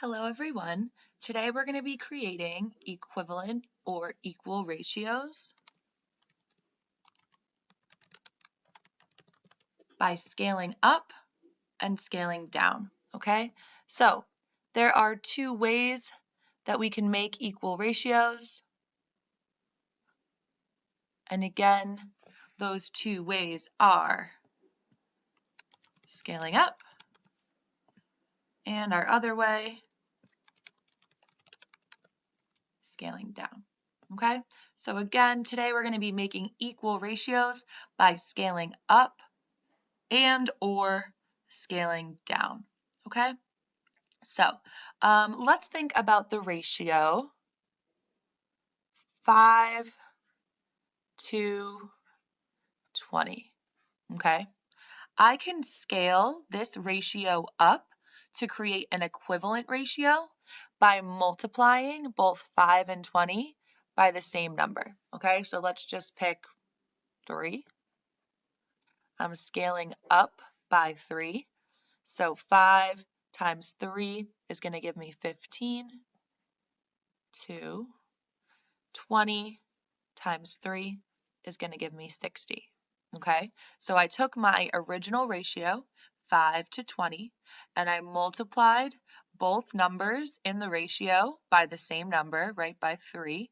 Hello everyone. Today we're going to be creating equivalent or equal ratios by scaling up and scaling down, okay? So there are two ways that we can make equal ratios. And again, those two ways are scaling up and our other way, scaling down. Okay, so again, today we're going to be making equal ratios by scaling up and or scaling down. Okay, so let's think about the ratio 5 to 20. Okay, I can scale this ratio up to create an equivalent ratio by multiplying both 5 and 20 by the same number. Okay, so let's just pick 3. I'm scaling up by 3. So 5 times 3 is going to give me 15. 2. 20 times 3 is going to give me 60. Okay, so I took my original ratio, 5 to 20, and I multiplied both numbers in the ratio by the same number, right, by 3.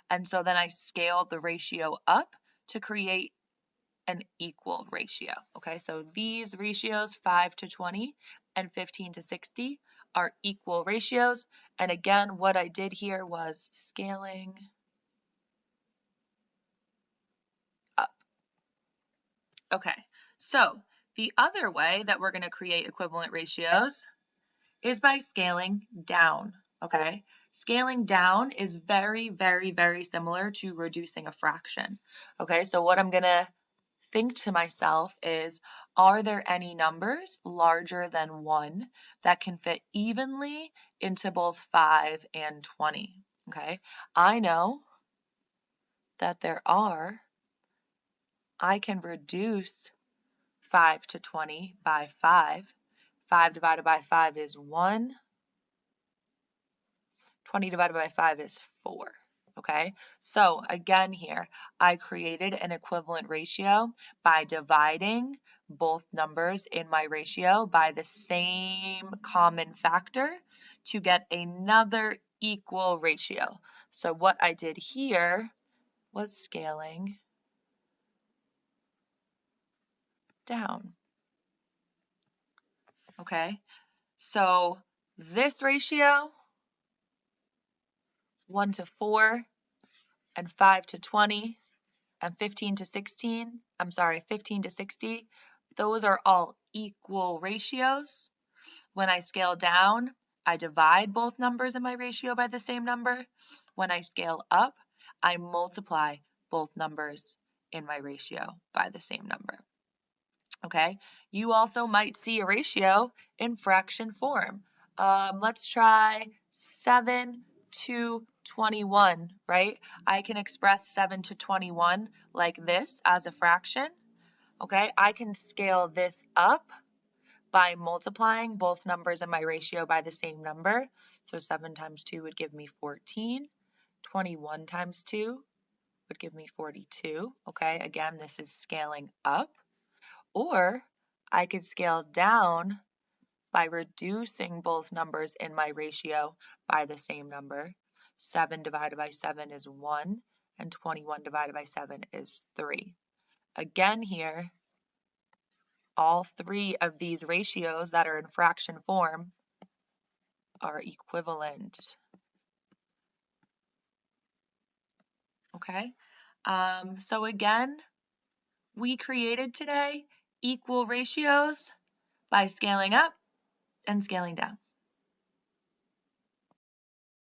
And so then I scaled the ratio up to create an equal ratio. Okay, so these ratios, 5 to 20 and 15 to 60, are equal ratios. And again, what I did here was scaling up. Okay, so the other way that we're going to create equivalent ratios is by scaling down. Okay, scaling down is very, very, very similar to reducing a fraction. Okay, so what I'm going to think to myself is, are there any numbers larger than 1 that can fit evenly into both 5 and 20? Okay, I know that there are. I can reduce 5 to 20 by 5. 5 divided by 5 is 1. 20 divided by 5 is 4. Okay, so again here, I created an equivalent ratio by dividing both numbers in my ratio by the same common factor to get another equal ratio. So what I did here was scaling down. Okay, so this ratio, 1 to 4 and 5 to 20, and 15 to 16, 15 to 60, those are all equal ratios. When I scale down, I divide both numbers in my ratio by the same number. When I scale up, I multiply both numbers in my ratio by the same number. Okay, you also might see a ratio in fraction form. Let's try 7 to 21, right? I can express 7 to 21 like this as a fraction. Okay, I can scale this up by multiplying both numbers in my ratio by the same number. So 7 times 2 would give me 14. 21 times 2 would give me 42. Okay, again, this is scaling up. Or I could scale down by reducing both numbers in my ratio by the same number. 7 divided by 7 is 1, and 21 divided by 7 is 3. Again here, all three of these ratios that are in fraction form are equivalent. Okay, so again, we created today equal ratios by scaling up and scaling down.